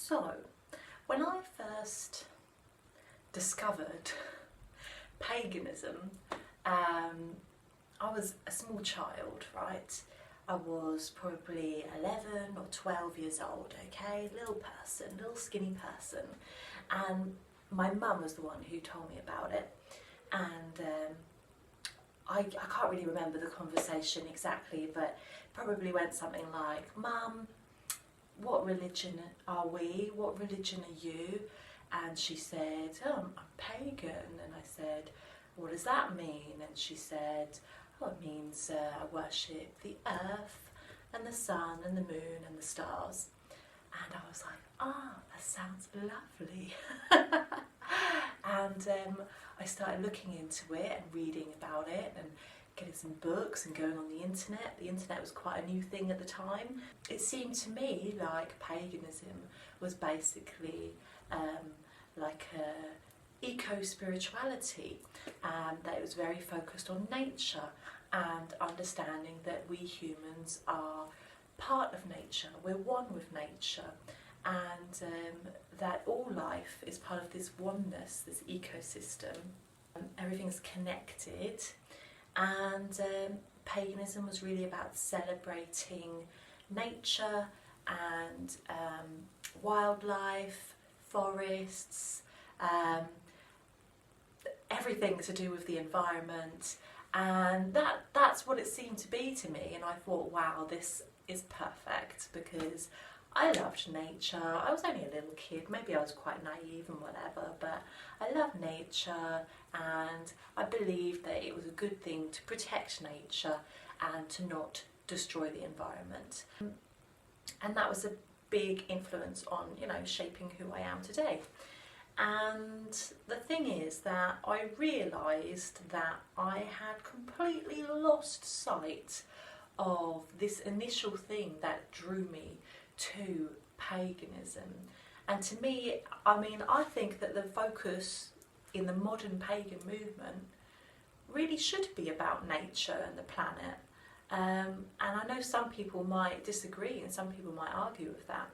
So, when I first discovered paganism, I was a small child, right? I was probably 11 or 12 years old, okay? Little person, little skinny person. And my mum was the one who told me about it. And I can't really remember the conversation exactly, but probably went something like, "Mum, what religion are we? What religion are you?" And she said, "Oh, I'm pagan." And I said, "What does that mean?" And she said, "Oh, it means I worship the earth and the sun and the moon and the stars." And I was like, "Ah, that sounds lovely." And I started looking into it and reading about it and getting some books and going on the internet. The internet was quite a new thing at the time. It seemed to me like paganism was basically like a eco-spirituality, that it was very focused on nature and understanding that we humans are part of nature, we're one with nature, and that all life is part of this oneness, this ecosystem. Everything's connected, and paganism was really about celebrating nature and wildlife, forests, everything to do with the environment, and that's what it seemed to be to me. And I thought, wow, this is perfect, because I loved nature. I was only a little kid, maybe I was quite naive and whatever, but I loved nature, and I believed that it was a good thing to protect nature and to not destroy the environment. And that was a big influence on, shaping who I am today. And the thing is that I realised that I had completely lost sight of this initial thing that drew me to paganism. And to me, I think that the focus in the modern pagan movement really should be about nature and the planet. And I know some people might disagree and some people might argue with that.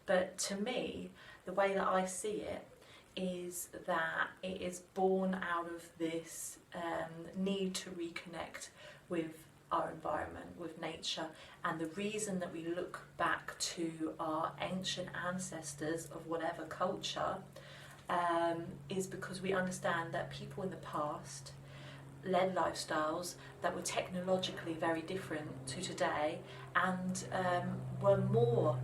But to me, the way that I see it is that it is born out of this need to reconnect with our environment, with nature. And the reason that we look back to our ancient ancestors of whatever culture is because we understand that people in the past led lifestyles that were technologically very different to today, and were more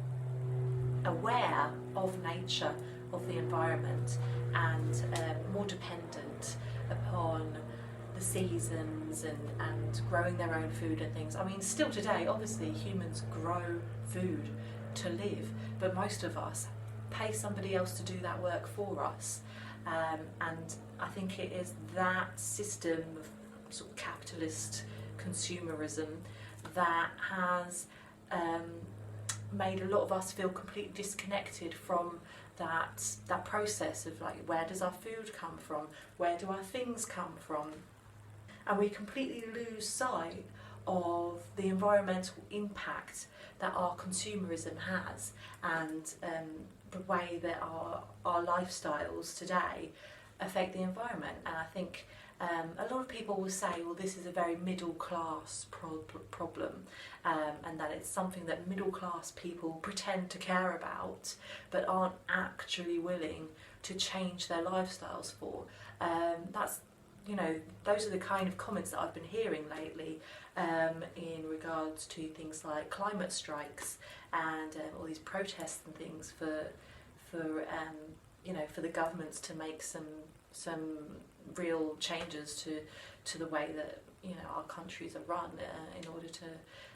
aware of nature, of the environment, and more dependent upon the seasons and growing their own food and things. Still today, obviously, humans grow food to live, but most of us pay somebody else to do that work for us. And I think it is that system of sort of capitalist consumerism that has made a lot of us feel completely disconnected from that process of, like, where does our food come from? Where do our things come from? And we completely lose sight of the environmental impact that our consumerism has, and the way that our lifestyles today affect the environment. And I think a lot of people will say, well, this is a very middle class problem, and that it's something that middle class people pretend to care about but aren't actually willing to change their lifestyles for. Those are the kind of comments that I've been hearing lately in regards to things like climate strikes and all these protests and things for the governments to make some real changes to the way that our countries are run, in order to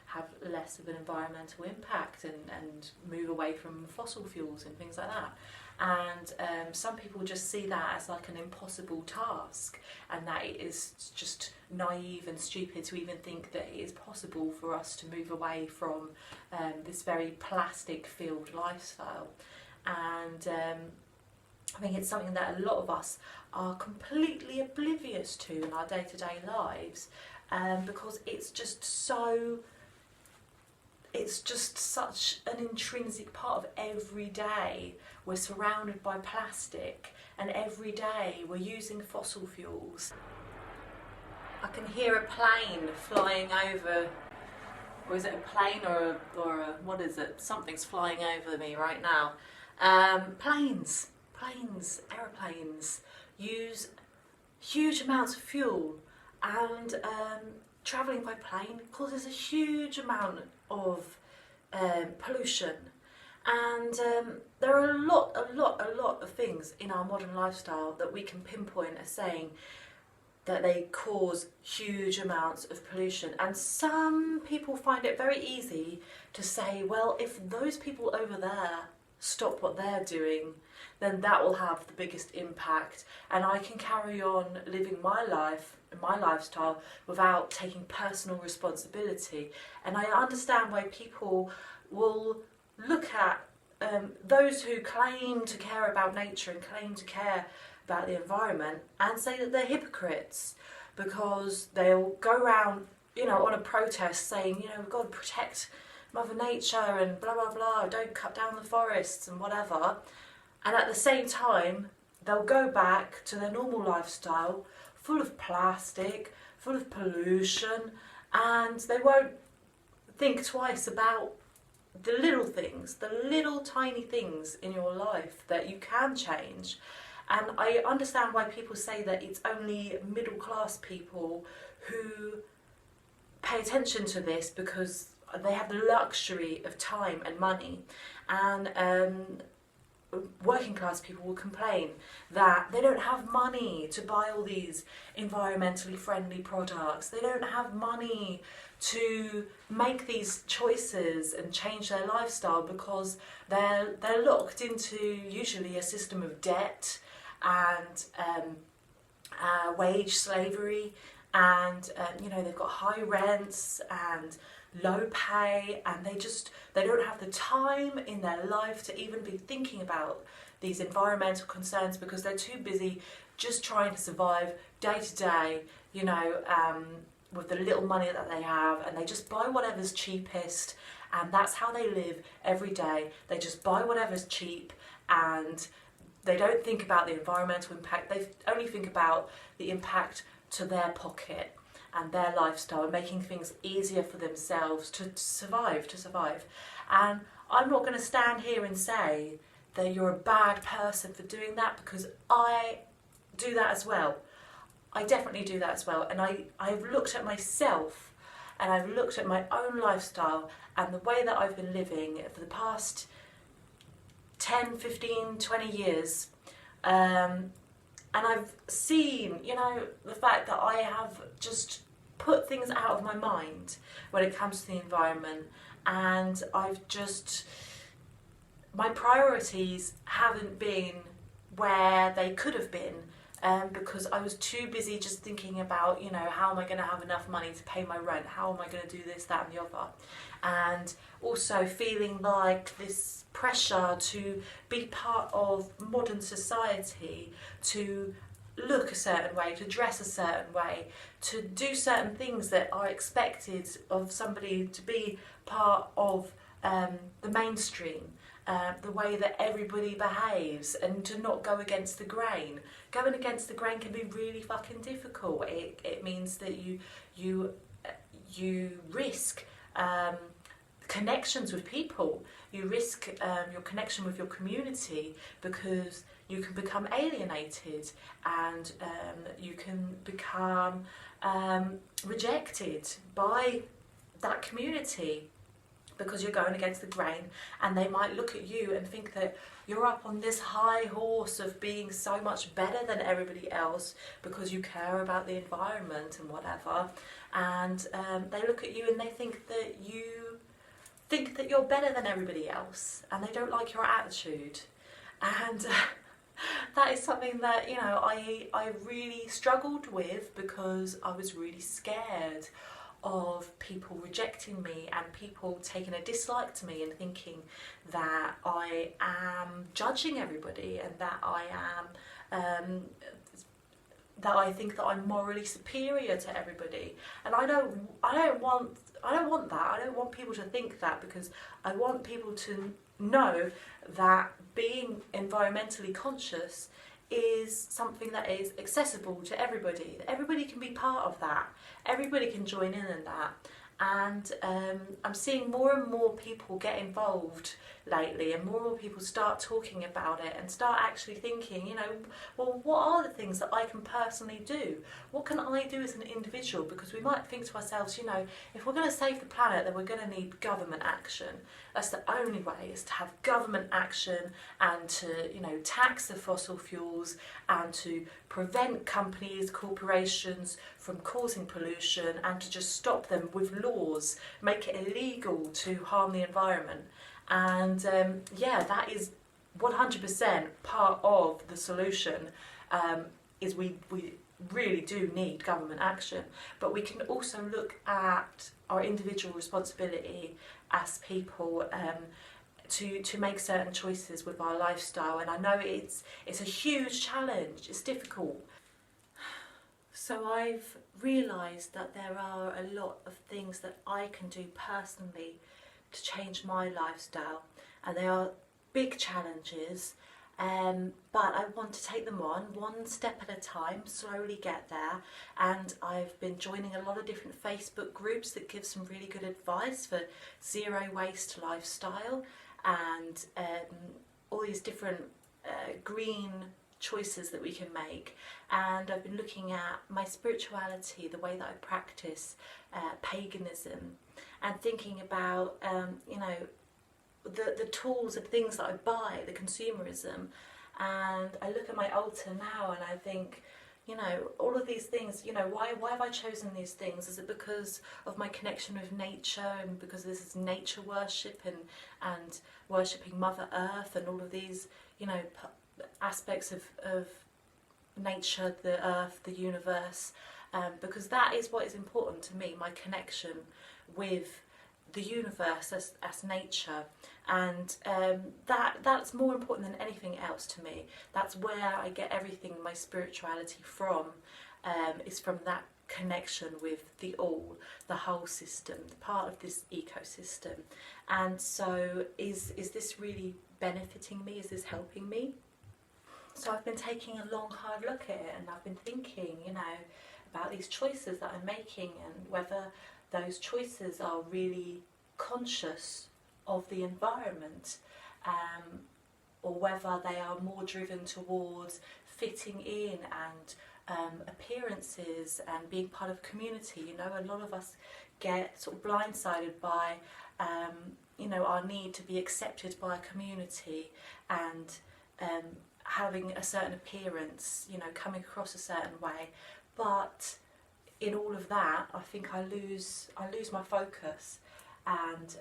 have less of an environmental impact and move away from fossil fuels and things like that. And some people just see that as like an impossible task, and that it is just naive and stupid to even think that it is possible for us to move away from this very plastic-filled lifestyle. And I think it's something that a lot of us are completely oblivious to in our day-to-day lives, because it's just so it's just such an intrinsic part of every day. We're surrounded by plastic, and every day we're using fossil fuels. I can hear a plane flying over, or is it a plane or a what is it? Something's flying over me right now. Planes, aeroplanes use huge amounts of fuel, and travelling by plane causes a huge amount of pollution. And there are a lot of things in our modern lifestyle that we can pinpoint as saying that they cause huge amounts of pollution. And some people find it very easy to say, well, if those people over there stop what they're doing, then that will have the biggest impact, and I can carry on living my life and my lifestyle without taking personal responsibility. And I understand why people will look at those who claim to care about nature and claim to care about the environment and say that they're hypocrites, because they'll go around, you know, on a protest saying, you know, we've got to protect Mother Nature and blah blah blah, don't cut down the forests and whatever, and at the same time they'll go back to their normal lifestyle full of plastic, full of pollution, and they won't think twice about the little things, the little tiny things in your life that you can change. And I understand why people say that it's only middle class people who pay attention to this, because they have the luxury of time and money, and working class people will complain that they don't have money to buy all these environmentally friendly products. They don't have money to make these choices and change their lifestyle, because they're locked into usually a system of debt and wage slavery, and you know, they've got high rents and low pay, and they don't have the time in their life to even be thinking about these environmental concerns, because they're too busy just trying to survive day to day, you know, with the little money that they have, and they just buy whatever's cheapest, and that's how they live every day. They just buy whatever's cheap, and they don't think about the environmental impact. They only think about the impact to their pocket and their lifestyle, and making things easier for themselves to survive. And I'm not going to stand here and say that you're a bad person for doing that, because I do that as well. I definitely do that as well. And I've looked at myself, and I've looked at my own lifestyle and the way that I've been living for the past 10, 15, 20 years. And I've seen, you know, the fact that I have just put things out of my mind when it comes to the environment, and my priorities haven't been where they could have been, because I was too busy just thinking about, you know, how am I going to have enough money to pay my rent? How am I going to do this, that and the other? And also feeling like this pressure to be part of modern society, to look a certain way, to dress a certain way, to do certain things that are expected of somebody to be part of the mainstream, the way that everybody behaves, and to not go against the grain. Going against the grain can be really fucking difficult. It means that you risk connections with people. You risk your connection with your community, because you can become alienated, and you can become rejected by that community, because you're going against the grain, and they might look at you and think that you're up on this high horse of being so much better than everybody else because you care about the environment and whatever, and they look at you and they think that you're better than everybody else, and they don't like your attitude. And that is something that, you know, I really struggled with, because I was really scared of people rejecting me and people taking a dislike to me and thinking that I am judging everybody, and that I am that I think that I'm morally superior to everybody. And I don't want I don't want that. I don't want people to think that, because I want people to know that being environmentally conscious is something that is accessible to everybody. Everybody can be part of that. Everybody can join in that. And I'm seeing more and more people get involved lately, and more people start talking about it and start actually thinking, you know, well, what are the things that I can personally do? What can I do as an individual? Because we might think to ourselves, you know, if we're going to save the planet, then we're going to need government action. That's the only way, is to have government action, and to, you know, tax the fossil fuels, and to prevent companies, corporations from causing pollution, and to just stop them with laws, make it illegal to harm the environment. And yeah, that is 100% part of the solution. Is we really do need government action, but we can also look at our individual responsibility as people to make certain choices with our lifestyle. And I know it's a huge challenge, it's difficult. So I've realised that there are a lot of things that I can do personally to change my lifestyle, and they are big challenges, but I want to take them on one step at a time, slowly get there. And I've been joining a lot of different Facebook groups that give some really good advice for zero waste lifestyle, and all these different green choices that we can make. And I've been looking at my spirituality, the way that I practice paganism, and thinking about you know, the tools and things that I buy, the consumerism. And I look at my altar now and I think, you know, all of these things, you know, why have I chosen these things? Is it because of my connection with nature, and because this is nature worship, and worshipping Mother Earth, and all of these, you know, aspects of nature, the earth, the universe, because that is what is important to me, my connection with the universe as nature. And that's more important than anything else to me. That's where I get everything, my spirituality from, is from that connection with the all, the whole system, part of this ecosystem. And so is this really benefiting me? Is this helping me? So I've been taking a long, hard look at it, and I've been thinking, you know, about these choices that I'm making, and whether those choices are really conscious of the environment, or whether they are more driven towards fitting in and appearances and being part of community. You know, a lot of us get sort of blindsided by, you know, our need to be accepted by a community, and having a certain appearance, you know, coming across a certain way. But in all of that, I think I lose my focus, and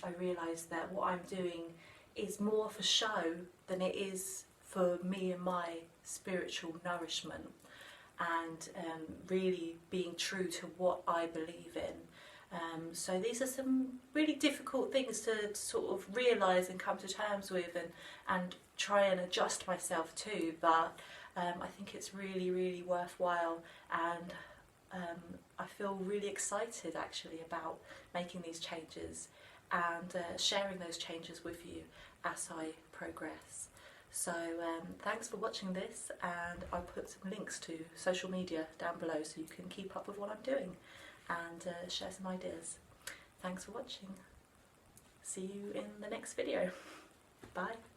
I realise that what I'm doing is more for show than it is for me and my spiritual nourishment, and really being true to what I believe in. So these are some really difficult things to sort of realise and come to terms with, and try and adjust myself to, but I think it's really, really worthwhile, and I feel really excited actually about making these changes and sharing those changes with you as I progress. So thanks for watching this, and I'll put some links to social media down below so you can keep up with what I'm doing and share some ideas. Thanks for watching. See you in the next video. Bye.